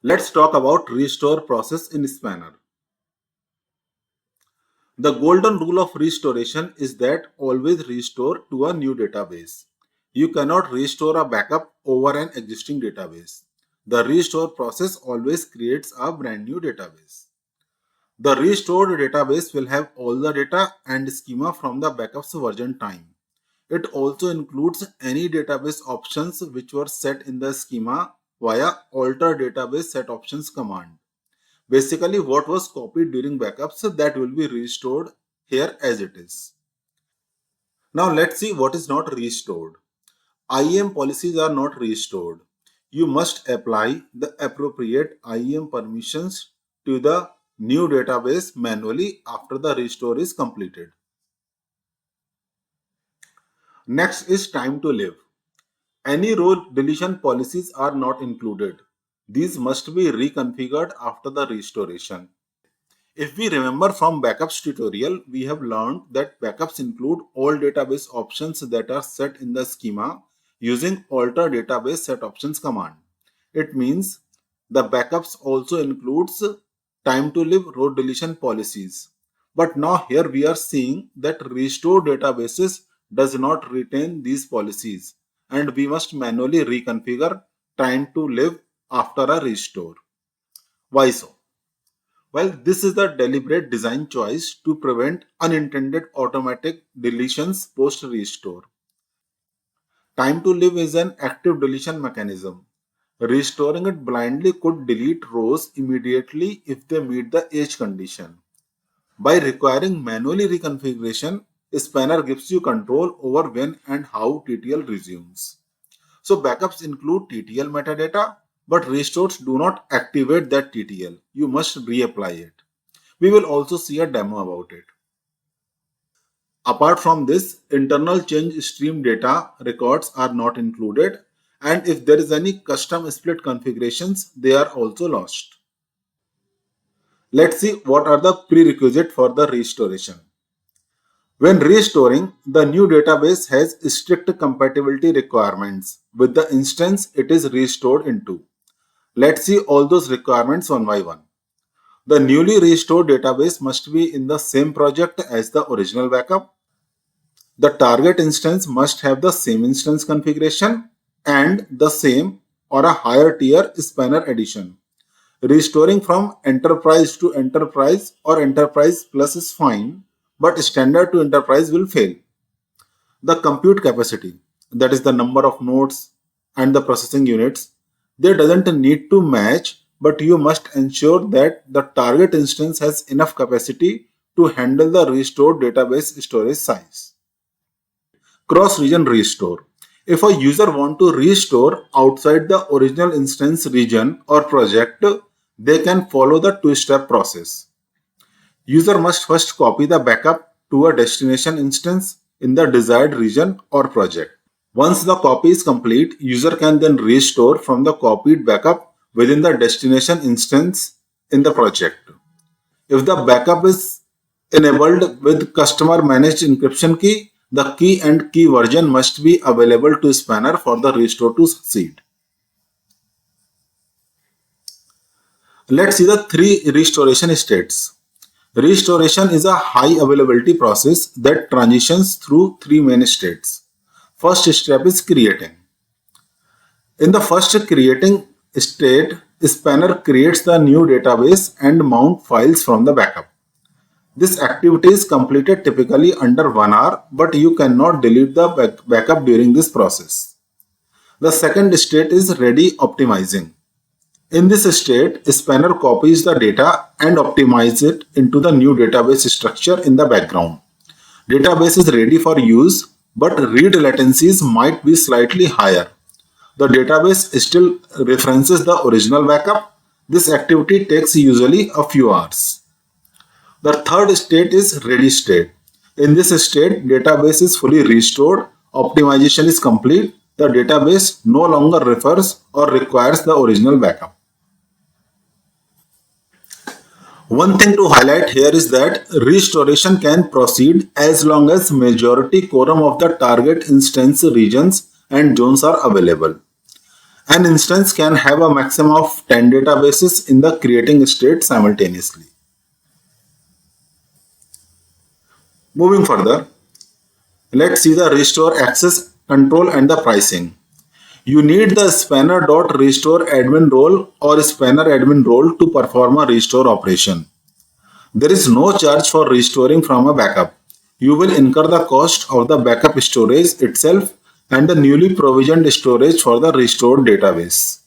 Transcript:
Let's talk about restore process in Spanner. The golden rule of restoration is that always restore to a new database. You cannot restore a backup over an existing database. The restore process always creates a brand new database. The restored database will have all the data and schema from the backup's version time. It also includes any database options which were set in the schema via alter database set options command. Basically, what was copied during backups that will be restored here as it is. Now let's see what is not restored. IAM policies are not restored. You must apply the appropriate IAM permissions to the new database manually after the restore is completed. Next is time to live. Any role deletion policies are not included. These must be reconfigured after the restoration. If we remember from backups tutorial, we have learned that backups include all database options that are set in the schema using alter database set options command. It means the backups also includes time to live row deletion policies. But now here we are seeing that restore databases does not retain these policies and we must manually reconfigure time to live after a restore. Why so? Well, this is the deliberate design choice to prevent unintended automatic deletions post restore. Time to live is an active deletion mechanism. Restoring it blindly could delete rows immediately if they meet the age condition. By requiring manually reconfiguration, Spanner gives you control over when and how TTL resumes. So backups include TTL metadata, but restores do not activate that TTL. You must reapply it. We will also see a demo about it. Apart from this, internal change stream data records are not included, and if there is any custom split configurations, they are also lost. Let's see what are the prerequisites for the restoration. When restoring, the new database has strict compatibility requirements with the instance it is restored into. Let's see all those requirements one by one. The newly restored database must be in the same project as the original backup. The target instance must have the same instance configuration and the same or a higher tier Spanner edition. Restoring from enterprise to enterprise or enterprise plus is fine, but standard to enterprise will fail. The compute capacity, that is the number of nodes and the processing units, they doesn't need to match, but you must ensure that the target instance has enough capacity to handle the restored database storage size. Cross-region restore. If a user want to restore outside the original instance region or project, they can follow the two-step process. User must first copy the backup to a destination instance in the desired region or project. Once the copy is complete, user can then restore from the copied backup within the destination instance in the project. If the backup is enabled with customer managed encryption key, the key and key version must be available to Spanner for the restore to succeed. Let's see the three restoration states. Restoration is a high availability process that transitions through three main states. First step is creating. In the first creating state, Spanner creates the new database and mount files from the backup. This activity is completed typically under 1 hour, but you cannot delete the backup during this process. The second state is ready optimizing. In this state, Spanner copies the data and optimizes it into the new database structure in the background. Database is ready for use, but read latencies might be slightly higher. The database still references the original backup. This activity takes usually a few hours. The third state is ready state. In this state, database is fully restored, optimization is complete, the database no longer refers or requires the original backup. One thing to highlight here is that restoration can proceed as long as majority quorum of the target instance regions and zones are available. An instance can have a maximum of 10 databases in the creating state simultaneously. Moving further, let's see the restore access control and the pricing. You need the spanner.restore admin role or spanner admin role to perform a restore operation. There is no charge for restoring from a backup. You will incur the cost of the backup storage itself and the newly provisioned storage for the restored database.